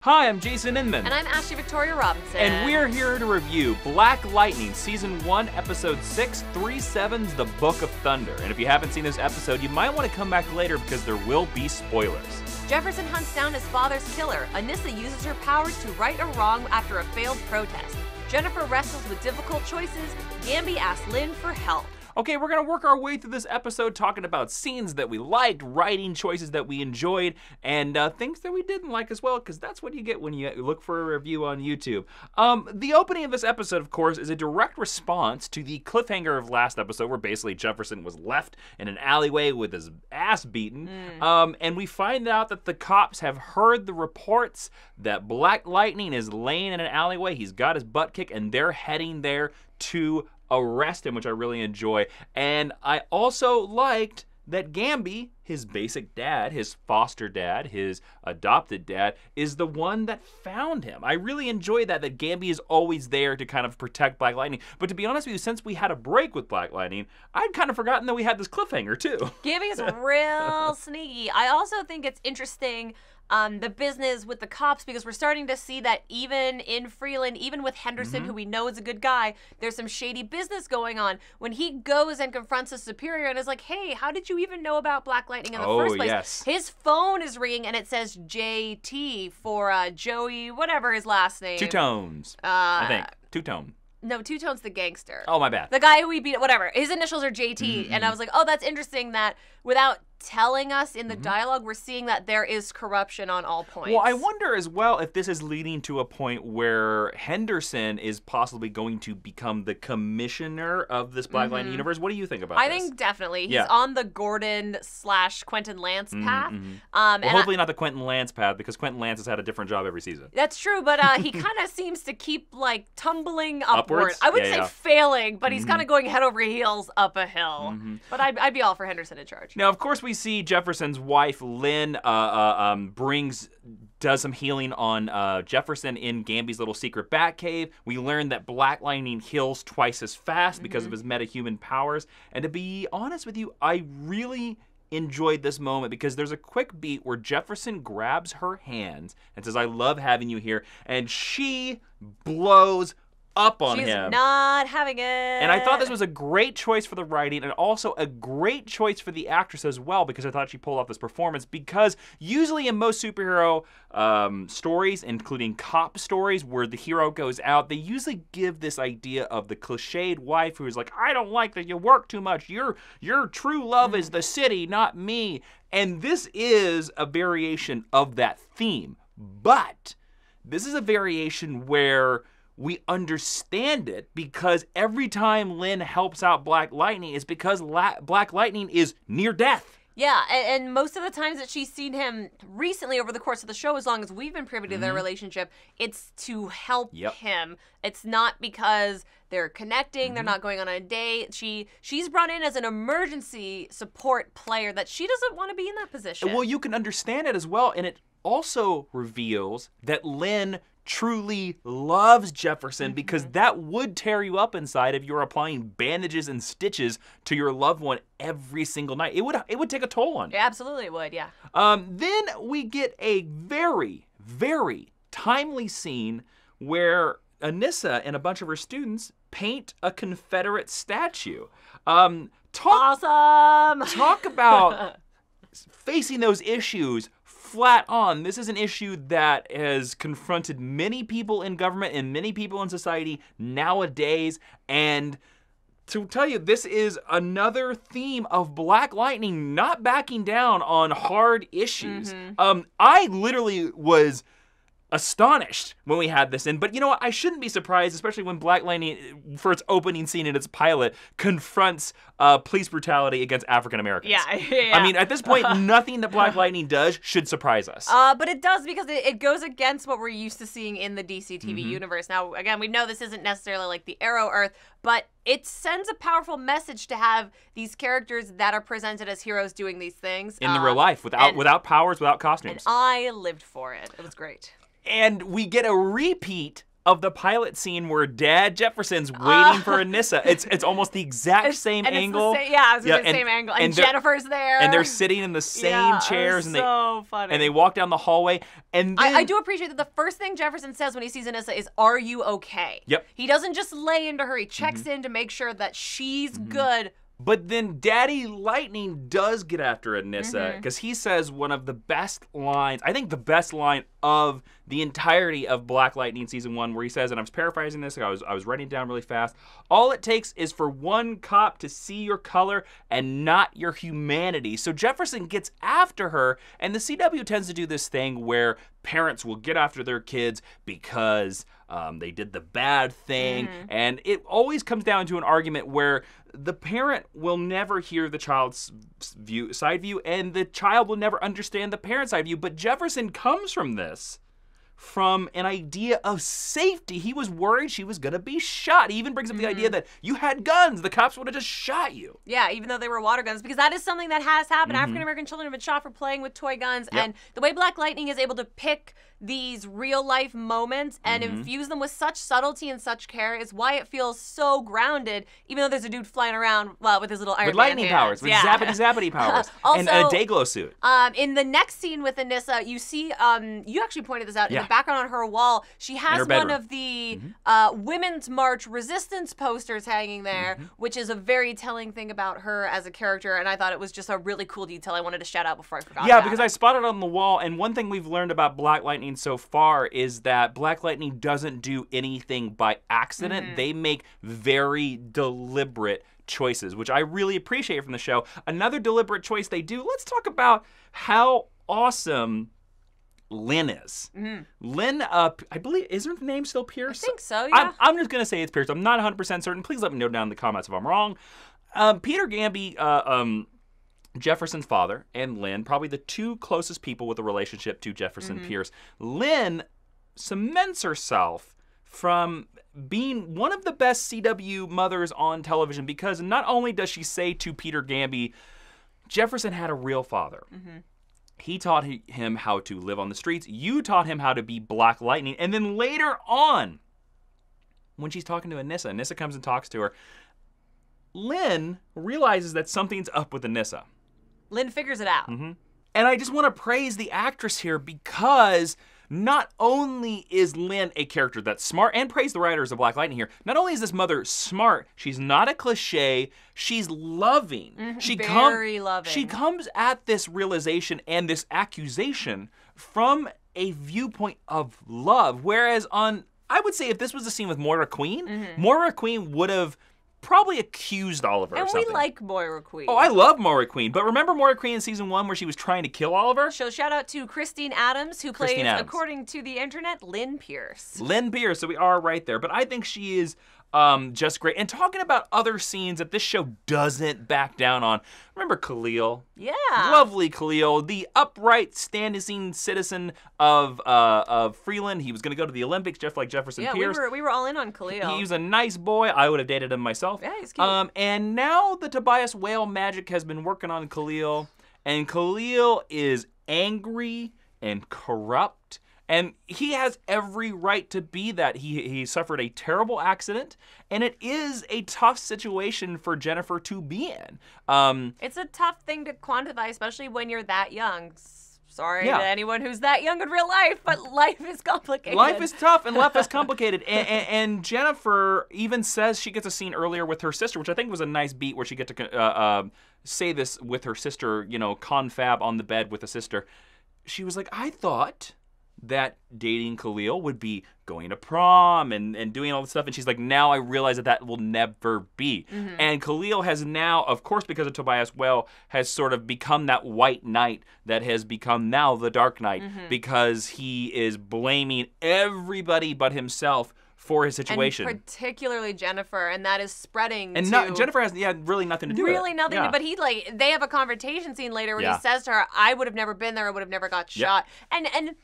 Hi, I'm Jason Inman. And I'm Ashley Victoria Robinson. And we're here to review Black Lightning, Season 1, Episode 6, 3/7's The Book of Thunder. And if you haven't seen this episode, you might want to come back later because there will be spoilers. Jefferson hunts down his father's killer. Anissa uses her powers to right a wrong after a failed protest. Jennifer wrestles with difficult choices. Gamby asks Lynn for help. Okay, we're gonna work our way through this episode talking about scenes that we liked, writing choices that we enjoyed, and things that we didn't like as well, because that's what you get when you look for a review on YouTube. The opening of this episode, of course, is a direct response to the cliffhanger of last episode, where basically Jefferson was left in an alleyway with his ass beaten, and we find out that the cops have heard the reports that Black Lightning is laying in an alleyway. He's got his butt kicked, and they're heading there to arrest him, which I really enjoy. And I also liked that Gamby, his basic dad, his foster dad, his adopted dad, is the one that found him. I really enjoy that Gamby is always there to kind of protect Black Lightning. But to be honest with you, since we had a break with Black Lightning, I'd kind of forgotten that we had this cliffhanger too. Gamby is real sneaky. I also think it's interesting the business with the cops, because we're starting to see that even in Freeland, even with Henderson, who we know is a good guy, there's some shady business going on. When he goes and confronts his superior and is like, hey, how did you even know about Black Lightning in the first place? Yes. His phone is ringing and it says JT for Joey, whatever his last name. Two Tones, I think. Two-Tone. No, Two-Tone's the gangster. Oh, my bad. The guy who we beat, whatever. His initials are JT, and I was like, oh, that's interesting that without telling us in the dialogue, we're seeing that there is corruption on all points. Well, I wonder as well if this is leading to a point where Henderson is possibly going to become the commissioner of this Black Lightning universe. What do you think about this? I think definitely. He's on the Gordon/Quentin Lance path. Well, hopefully not the Quentin Lance path, because Quentin Lance has had a different job every season. That's true, but he kind of seems to keep, like, tumbling upward. Upwards? I wouldn't say failing, but he's kind of going head over heels up a hill. But I'd be all for Henderson in charge. Now, of course, we see Jefferson's wife, Lynn, does some healing on Jefferson in Gamby's little secret bat cave. We learn that Black Lightning heals twice as fast because of his metahuman powers. And to be honest with you, I really enjoyed this moment because there's a quick beat where Jefferson grabs her hands and says, I love having you here. And she blows up on him. She's not having it. And I thought this was a great choice for the writing and also a great choice for the actress as well, because I thought she pulled off this performance, because usually in most superhero stories, including cop stories where the hero goes out, they usually give this idea of the cliched wife who's like, I don't like that you work too much. Your true love is the city, not me. And this is a variation of that theme. But this is a variation where we understand it, because every time Lynn helps out Black Lightning, it's because Black Lightning is near death. Yeah, and most of the times that she's seen him recently over the course of the show, as long as we've been privy to their relationship, it's to help him. It's not because they're connecting, they're not going on a date. She's brought in as an emergency support player that she doesn't want to be in that position. Well, you can understand it as well, and it also reveals that Lynn truly loves Jefferson, because that would tear you up inside if you were applying bandages and stitches to your loved one every single night. It would take a toll on you. Yeah, absolutely it would, yeah. Then we get a very, very timely scene where Anissa and a bunch of her students paint a Confederate statue. Awesome! Talk about facing those issues flat on. This is an issue that has confronted many people in government and many people in society nowadays. And to tell you, this is another theme of Black Lightning not backing down on hard issues. I literally was astonished when we had this in, but you know what? I shouldn't be surprised, especially when Black Lightning, for its opening scene in its pilot, confronts police brutality against African Americans. Yeah. I mean, at this point, nothing that Black Lightning does should surprise us. But it does, because it goes against what we're used to seeing in the DC TV universe. Now, again, we know this isn't necessarily like the Arrow Earth, but it sends a powerful message to have these characters that are presented as heroes doing these things. In the real life, without powers, without costumes. And I lived for it. It was great. And we get a repeat of the pilot scene where Dad Jefferson's waiting for Anissa. It's almost the exact same angle. I was going to say the same angle. And Jennifer's there. And they're sitting in the same chairs. And so funny. And they walk down the hallway. And then, I do appreciate that the first thing Jefferson says when he sees Anissa is, "Are you okay?" Yep. He doesn't just lay into her. He checks in to make sure that she's good. But then Daddy Lightning does get after Anissa because he says one of the best lines, I think the best line of the entirety of Black Lightning Season 1, where he says, and I was paraphrasing this, I was writing it down really fast, "All it takes is for one cop to see your color and not your humanity." So Jefferson gets after her, and the CW tends to do this thing where parents will get after their kids because they did the bad thing, and it always comes down to an argument where the parent will never hear the child's side view, and the child will never understand the parent's side view. But Jefferson comes from this from an idea of safety. He was worried she was going to be shot. He even brings up the idea that you had guns. The cops would have just shot you. Yeah, even though they were water guns, because that is something that has happened. African-American children have been shot for playing with toy guns, and the way Black Lightning is able to pick these real-life moments and infuse them with such subtlety and such care is why it feels so grounded, even though there's a dude flying around with his little Iron with Man lightning hands. powers, with zappity powers, also, and a Dayglow suit. In the next scene with Anissa, you see, you actually pointed this out, in the background on her wall, she has one of the Women's March resistance posters hanging there, which is a very telling thing about her as a character, and I thought it was just a really cool detail I wanted to shout out before I forgot Yeah, because I spotted it on the wall, and one thing we've learned about Black Lightning so far is that Black Lightning doesn't do anything by accident. They make very deliberate choices, which I really appreciate from the show. Another deliberate choice they do, let's talk about how awesome Lynn is. Lynn, I believe, is her name still Pierce? I think so, yeah. I'm just going to say it's Pierce. I'm not 100% certain. Please let me know down in the comments if I'm wrong. Peter Gamby, Jefferson's father, and Lynn, probably the two closest people with a relationship to Jefferson Pierce. Lynn cements herself from being one of the best CW mothers on television because not only does she say to Peter Gamby, Jefferson had a real father. He taught him how to live on the streets. You taught him how to be Black Lightning. And then later on, when she's talking to Anissa comes and talks to her, Lynn realizes that something's up with Anissa. Lynn figures it out. And I just want to praise the actress here because not only is Lynn a character that's smart, and praise the writers of Black Lightning here, not only is this mother smart, she's not a cliche, she's loving. Very loving. She comes at this realization and this accusation from a viewpoint of love, whereas I would say if this was a scene with Moira Queen, Moira Queen would have probably accused Oliver of something. And we like Moira Queen. Oh, I love Moira Queen. But remember Moira Queen in Season 1 where she was trying to kill Oliver? So shout out to Christine Adams, who plays, according to the internet, Lynn Pierce. Lynn Pierce, so we are right there. But I think she is just great. And talking about other scenes that this show doesn't back down on. Remember Khalil? Yeah. Lovely Khalil, the upright, standing citizen of Freeland. He was going to go to the Olympics just like Jefferson Pierce. Yeah, we were all in on Khalil. He was a nice boy. I would have dated him myself. Yeah, he's cute. And now the Tobias Whale magic has been working on Khalil. And Khalil is angry and corrupt. And he has every right to be that. He suffered a terrible accident, and it is a tough situation for Jennifer to be in. It's a tough thing to quantify, especially when you're that young. Sorry to anyone who's that young in real life, but life is complicated. Life is tough and life is complicated. And Jennifer even says she gets a scene earlier with her sister, which I think was a nice beat where she get to say this with her sister, confab on the bed with a sister. She was like, I thought that dating Khalil would be going to prom and doing all this stuff. And she's like, now I realize that will never be. And Khalil has now, of course, because of Tobias Whale, has sort of become that white knight that has become now the Dark Knight because he is blaming everybody but himself for his situation. And particularly Jennifer, and that is spreading and Jennifer has really nothing to do with it. Really nothing, but they have a confrontation scene later where he says to her, I would have never been there, I would have never got shot. And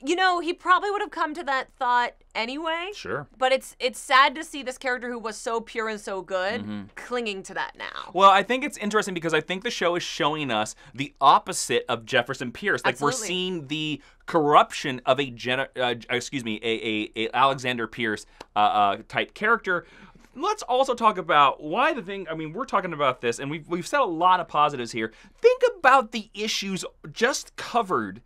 you know, he probably would have come to that thought anyway. Sure. But it's sad to see this character who was so pure and so good clinging to that now. Well, I think it's interesting because I think the show is showing us the opposite of Jefferson Pierce. Like, Absolutely. we're seeing the corruption of a Alexander Pierce type character. Let's also talk about why the thing, I mean, we're talking about this, and we've said a lot of positives here. Think about the issues just covered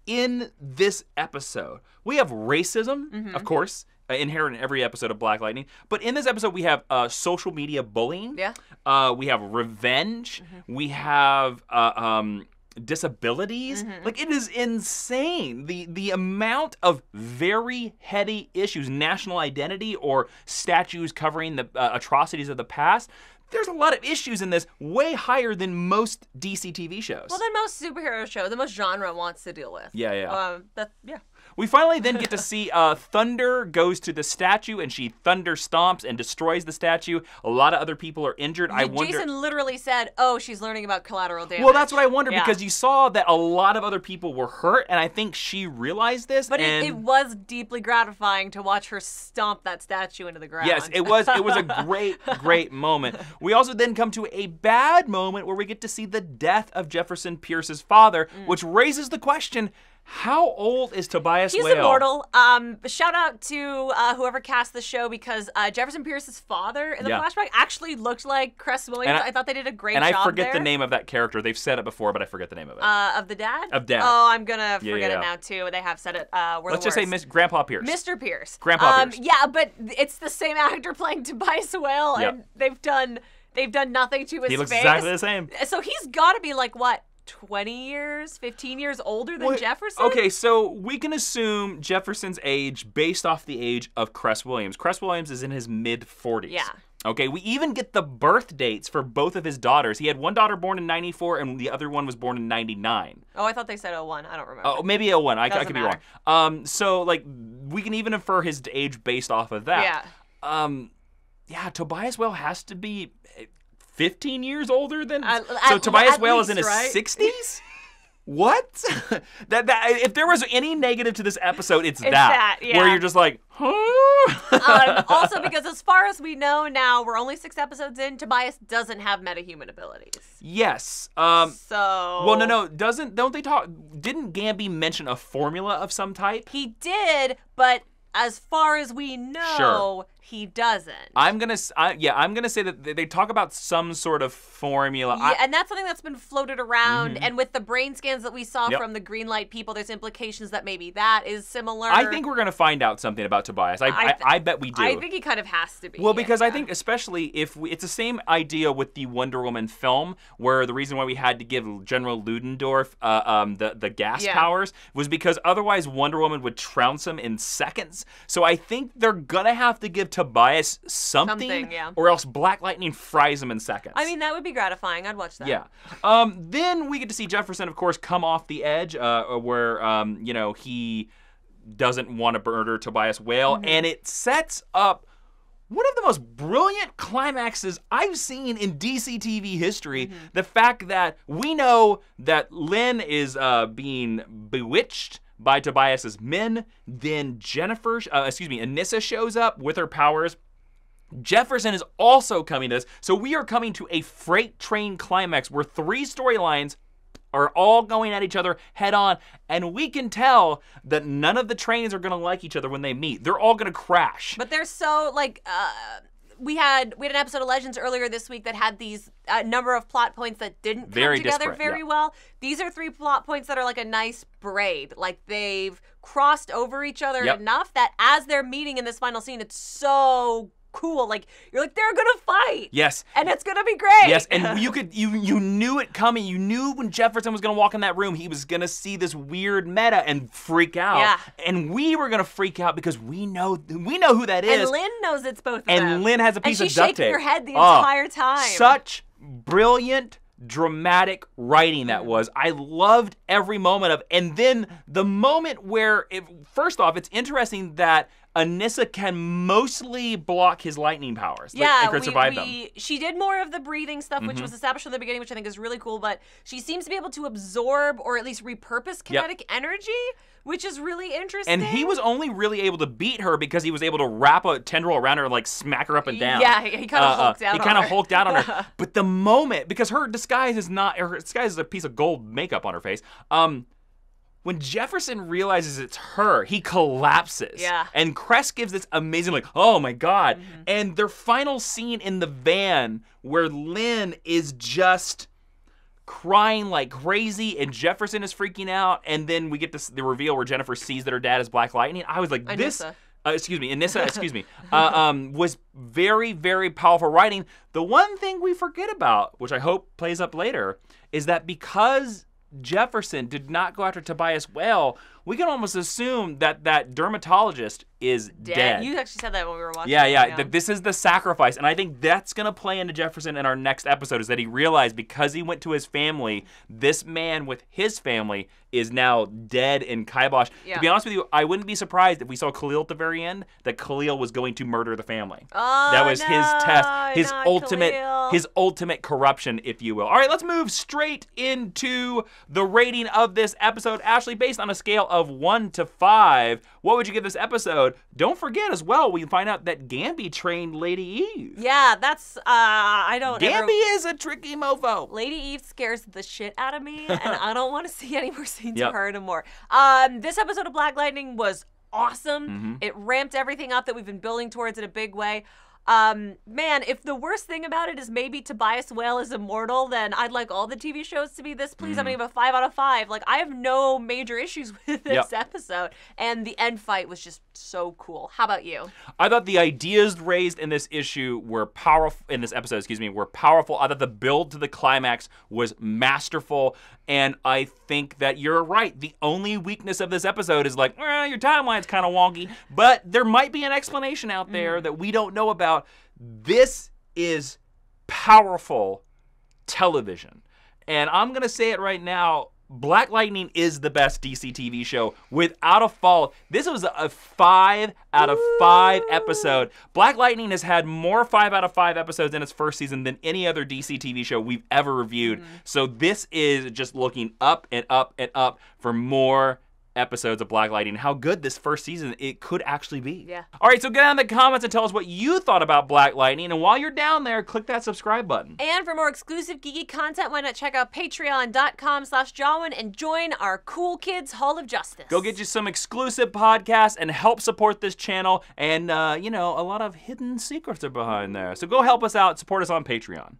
in this episode. We have racism, of course, inherent in every episode of Black Lightning. But in this episode, we have social media bullying. Yeah. We have revenge. We have disabilities. Like, it is insane. The amount of very heady issues, national identity or statues covering the atrocities of the past. There's a lot of issues in this, way higher than most DC TV shows. Well, than most superhero shows, the most genre wants to deal with. Yeah. Yeah. We finally then get to see Thunder goes to the statue and she thunder stomps and destroys the statue. A lot of other people are injured. I wonder. Jason literally said, "Oh, she's learning about collateral damage." Well, that's what I wonder Yeah. because you saw that a lot of other people were hurt, and I think she realized this. But and it was deeply gratifying to watch her stomp that statue into the ground. Yes, it was a great moment. We also then come to a bad moment where we get to see the death of Jefferson Pierce's father, which raises the question, how old is Tobias He's Whale? immortal. Shout out to whoever cast the show because Jefferson Pierce's father in the flashback actually looked like Cress Williams. I thought they did a great job And I forget there. the name of that character. They've said it before, but I forget the name of it. Of the dad? Of Dad. Oh, I'm gonna forget yeah. it now too. They have said it. Let's just say Grandpa Pierce. Mr. Pierce. Grandpa Pierce. Yeah, but it's the same actor playing Tobias Whale, and they've done nothing to his face. He looks exactly the same. So he's got to be like what? 20 years, 15 years older than Jefferson? Okay, so we can assume Jefferson's age based off the age of Cress Williams. Cress Williams is in his mid-40s. Yeah. Okay, we even get the birth dates for both of his daughters. He had one daughter born in 94 and the other one was born in 99. Oh, I thought they said 01. I don't remember. Oh, maybe 01. I could be matter. wrong. So, like, we can even infer his age based off of that. Yeah. Tobias Whale has to be 15 years older than... so Tobias Whale is in least, his right? 60s? What? that if there was any negative to this episode, it's that. that, yeah. Where you're just like, huh? Also, because as far as we know now, we're only 6 episodes in, Tobias doesn't have metahuman abilities. Yes. So... Well, no. Don't they talk... Didn't Gamby mention a formula of some type? He did, but as far as we know, he doesn't. I'm gonna say that they talk about some sort of formula. Yeah, and that's something that's been floated around. And with the brain scans that we saw from the green light people, there's implications that maybe that is similar. I think we're gonna find out something about Tobias. I bet we do. I think he kind of has to be. Well, because I think especially if it's the same idea with the Wonder Woman film, where the reason why we had to give General Ludendorff the gas powers was because otherwise Wonder Woman would trounce him in seconds. So I think they're gonna have to give Tobias something or else Black Lightning fries him in seconds. I mean, that would be gratifying. I'd watch that. Yeah. Then we get to see Jefferson, of course, come off the edge where, he doesn't want to murder Tobias Whale. And it sets up one of the most brilliant climaxes I've seen in DC TV history. The fact that we know that Lynn is being bewitched by Tobias's men. Then Anissa shows up with her powers. Jefferson is also coming to this. So we are coming to a freight train climax where 3 storylines are all going at each other head on, and we can tell that none of the trains are gonna like each other when they meet. They're all gonna crash. But they're so, like, we had an episode of Legends earlier this week that had these number of plot points that didn't come together very well. These are 3 plot points that are like a nice braid. Like, they've crossed over each other enough that as they're meeting in this final scene, it's so cool. Like, you're like, they're gonna fight. Yes. And it's gonna be great. Yes, and you knew it coming. You knew when Jefferson was gonna walk in that room, he was gonna see this weird meta and freak out. Yeah. And we were gonna freak out because we know who that is. And Lynn knows it's both of them. And Lynn has a piece of duct tape. And she's shaking her head the entire time. Such brilliant, dramatic writing that was. I loved every moment of. And then the moment where, first off, it's interesting that Anissa can mostly block his lightning powers. Yeah, and could survive them. She did more of the breathing stuff, which was established from the beginning, which I think is really cool, but she seems to be able to absorb or at least repurpose kinetic energy, which is really interesting. And he was only really able to beat her because he was able to wrap a tendril around her and like smack her up and down. Yeah, he kind of hulked out on her. He kind of hulked out on her. But the moment, because her disguise is a piece of gold makeup on her face. When Jefferson realizes it's her, he collapses. Yeah. And Cress gives this amazing, like, oh my God. And their final scene in the van where Lynn is just crying like crazy and Jefferson is freaking out. And then we get the reveal where Jennifer sees that her dad is Black Lightning. I was like, Anissa, was very, very powerful writing. The one thing we forget about, which I hope plays up later, is that because Jefferson did not go after Tobias Whale, we can almost assume that that dermatologist is dead. You actually said that when we were watching. Yeah. That this is the sacrifice. And I think that's going to play into Jefferson in our next episode, is that he realized because he went to his family, this man with his family is now dead in kibosh. Yeah. To be honest with you, I wouldn't be surprised if we saw Khalil at the very end, that Khalil was going to murder the family. Oh, that was his test, Khalil. his ultimate corruption, if you will. All right, let's move straight into the rating of this episode. Ashley, based on a scale of 1 to 5, what would you give this episode? Don't forget as well, we find out that Gamby trained Lady Eve. Yeah, that's, Gamby is a tricky mofo. Lady Eve scares the shit out of me, and I don't want to see any more scenes of her anymore. This episode of Black Lightning was awesome. It ramped everything up that we've been building towards in a big way. Man, if the worst thing about it is maybe Tobias Whale is immortal, then I'd like all the TV shows to be this. Please, I'm gonna give a 5 out of 5. Like, I have no major issues with this episode, and the end fight was just so cool. How about you? I thought the ideas raised in this issue were powerful. In this episode, were powerful. I thought the build to the climax was masterful, and I think that you're right. The only weakness of this episode is like, your timeline's kind of wonky, but there might be an explanation out there that we don't know about. This is powerful television. And I'm going to say it right now, Black Lightning is the best DC TV show without a fault. This was a 5 out of 5 episode. Black Lightning has had more 5 out of 5 episodes in its first season than any other DC TV show we've ever reviewed. So this is just looking up and up and up for more episodes of Black Lightning. How good this first season it could actually be. Yeah. All right, so get down in the comments and tell us what you thought about Black Lightning. And while you're down there, click that subscribe button. And for more exclusive geeky content, why not check out patreon.com/Jawiin and join our Cool Kids Hall of Justice. Go get you some exclusive podcasts and help support this channel. And, a lot of hidden secrets are behind there. So go help us out. Support us on Patreon.